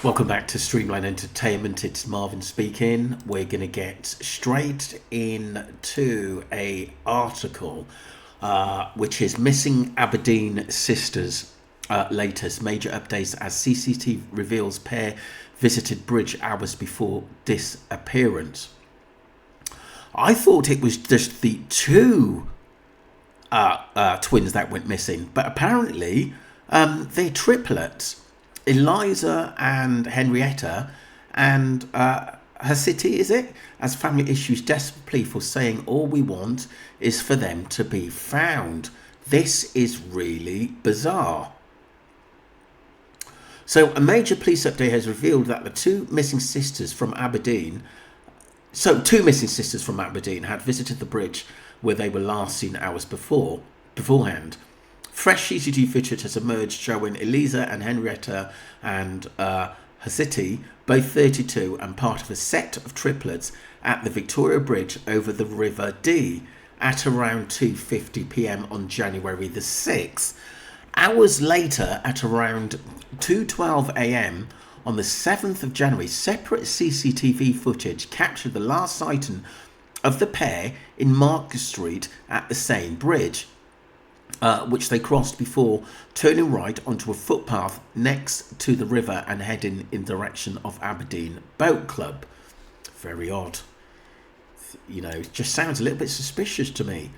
Welcome back to Streamline Entertainment. It's Marvin speaking. We're going to get straight into a article which is Missing Aberdeen Sisters. Latest major updates as CCTV reveals pair visited bridge hours before disappearance. I thought it was just the two twins that went missing, but apparently they're triplets. Eliza and Henrietta and huszti, is it? As family issues desperate plea for saying all we want is for them to be found. This is really bizarre. So a major police update has revealed that the two missing sisters from Aberdeen had visited the bridge where they were last seen hours beforehand. Fresh CCTV footage has emerged showing Eliza and Henrietta and huszti, both 32 and part of a set of triplets at the Victoria Bridge over the River Dee at around 2:50 p.m. on January the 6th. Hours later, at around 2:12 a.m. on the 7th of January, separate CCTV footage captured the last sighting of the pair in Market Street at the same bridge, which they crossed before turning right onto a footpath next to the river and heading in direction of Aberdeen Boat Club. Very odd. You know, it just sounds a little bit suspicious to me.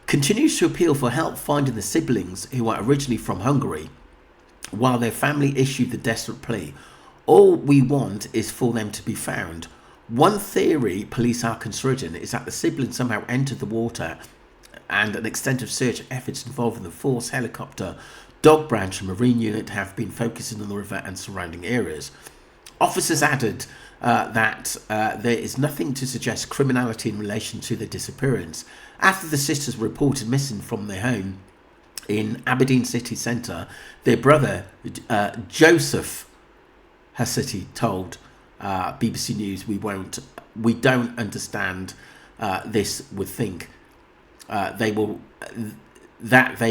Continues to appeal for help finding the siblings who are originally from Hungary, while their family issued the desperate plea. All we want is for them to be found. One theory police are considering is that the siblings somehow entered the water and an extensive search efforts involving the force helicopter, dog branch and marine unit have been focusing on the river and surrounding areas. Officers added that there is nothing to suggest criminality in relation to the disappearance. After the sisters were reported missing from their home in Aberdeen city centre, their brother Joseph huszti told BBC News, we don't understand this, would think they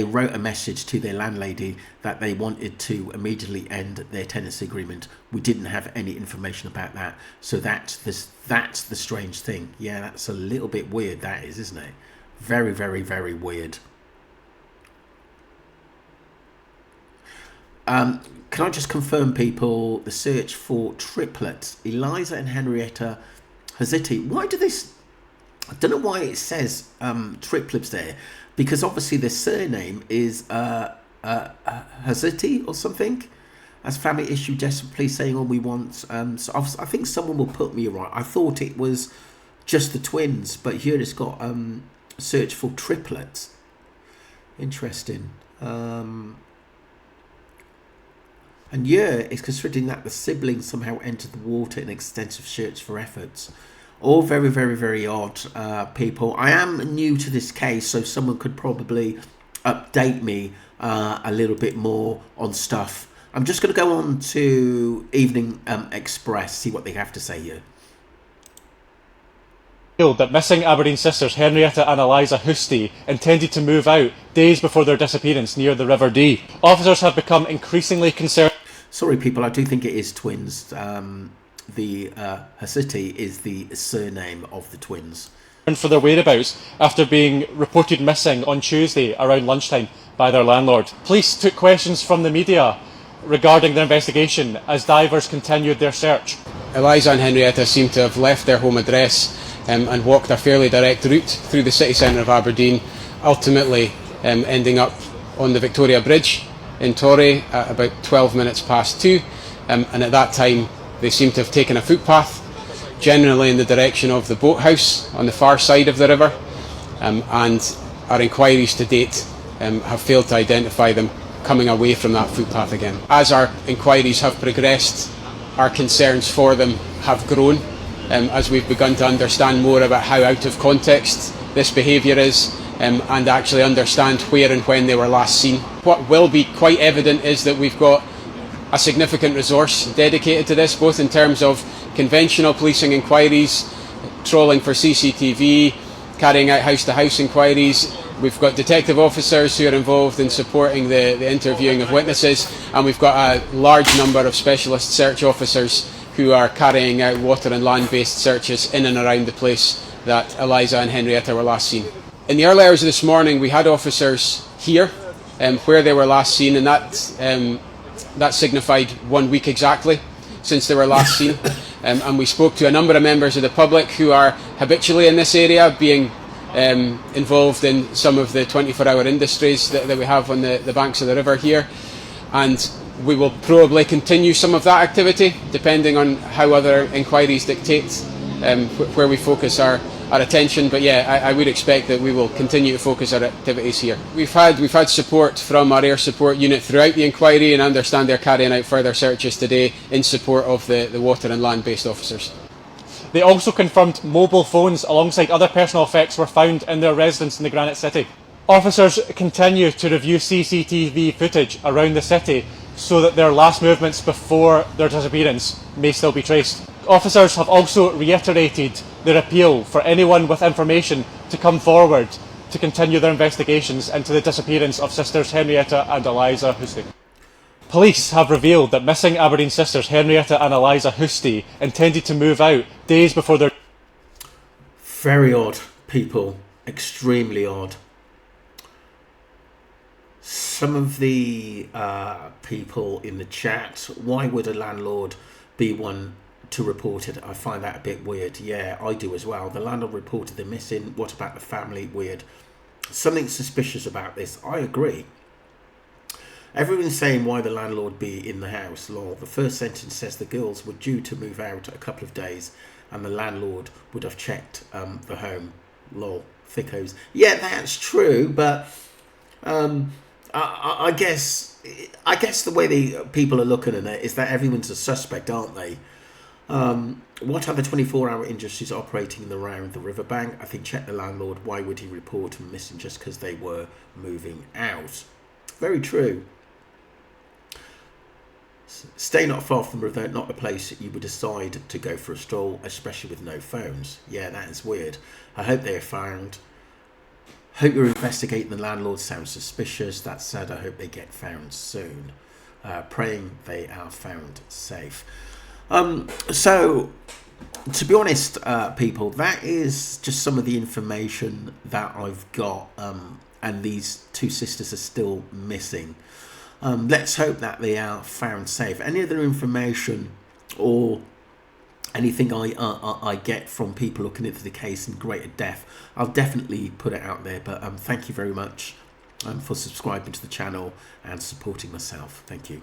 wrote a message to their landlady that they wanted to immediately end their tenancy agreement. We didn't have any information about that, so that's the strange thing. Yeah, that's a little bit weird, that is, isn't it? Very, very, very weird. Can I just confirm, people, the search for triplets, Eliza and Henrietta huszti. Why do this? I don't know why it says triplets there, because obviously the surname is huszti or something. As family issue desperate plea saying all we want. So I think someone will put me right. I thought it was just the twins, but here it's got search for triplets. Interesting. And yeah, it's considering that the siblings somehow entered the water in extensive search for efforts. All very, very, very odd, people. I am new to this case, so someone could probably update me a little bit more on stuff. I'm just going to go on to Evening Express, see what they have to say here. That missing Aberdeen sisters Henrietta and Eliza huszti intended to move out days before their disappearance near the River Dee. Officers have become increasingly concerned. Sorry, people, I do think it is twins. The huszti is the surname of the twins. For their whereabouts after being reported missing on Tuesday around lunchtime by their landlord. Police took questions from the media regarding their investigation as divers continued their search. Eliza and Henrietta seem to have left their home address and walked a fairly direct route through the city centre of Aberdeen, ultimately ending up on the Victoria Bridge in Torry at about 12 minutes past 2, and at that time they seem to have taken a footpath, generally in the direction of the boathouse on the far side of the river, and our inquiries to date have failed to identify them coming away from that footpath again. As our inquiries have progressed, our concerns for them have grown as we've begun to understand more about how out of context this behaviour is, and actually understand where and when they were last seen. What will be quite evident is that we've got a significant resource dedicated to this, both in terms of conventional policing inquiries, trawling for CCTV, carrying out house-to-house inquiries, We've got detective officers who are involved in supporting the interviewing of witnesses, and we've got a large number of specialist search officers who are carrying out water and land-based searches in and around the place that Eliza and Henrietta were last seen. In the early hours of this morning, we had officers here where they were last seen, and that signified 1 week exactly since they were last seen. And we spoke to a number of members of the public who are habitually in this area, being involved in some of the 24-hour industries that we have on the banks of the river here. And we will probably continue some of that activity, depending on how other inquiries dictate where we focus our attention. But yeah, I would expect that we will continue to focus our activities here. We've had support from our air support unit throughout the inquiry, and I understand they're carrying out further searches today in support of the water and land-based officers. They also confirmed mobile phones alongside other personal effects were found in their residence in the Granite City. Officers continue to review CCTV footage around the city so that their last movements before their disappearance may still be traced. Officers have also reiterated their appeal for anyone with information to come forward to continue their investigations into the disappearance of sisters Henrietta and Eliza Huszti. Police have revealed that missing Aberdeen sisters Henrietta and Eliza Huszti intended to move out days before their... Very odd, people. Extremely odd. Some of the people in the chat, why would a landlord be one to report it? I find that a bit weird. Yeah, I do as well. The landlord reported the missing. What about the family? Weird. Something suspicious about this. I agree. Everyone's saying why the landlord be in the house. Lol. The first sentence says the girls were due to move out a couple of days and the landlord would have checked the home. Lol. Thickos. Yeah, that's true, but I guess the way the people are looking at it is that everyone's a suspect, aren't they? What other 24-hour industries are operating around the riverbank? I think check the landlord. Why would he report them missing just because they were moving out? Very true. Stay not far from the river, not a place you would decide to go for a stroll, especially with no phones. Yeah, that is weird. I hope they are found. Hope you're investigating the landlord. Sounds suspicious. That said, I hope they get found soon. Praying they are found safe. So, to be honest, people, that is just some of the information that I've got. And these two sisters are still missing. Let's hope that they are found safe. Any other information or anything I get from people looking into the case in greater depth, I'll definitely put it out there. But thank you very much for subscribing to the channel and supporting myself. Thank you.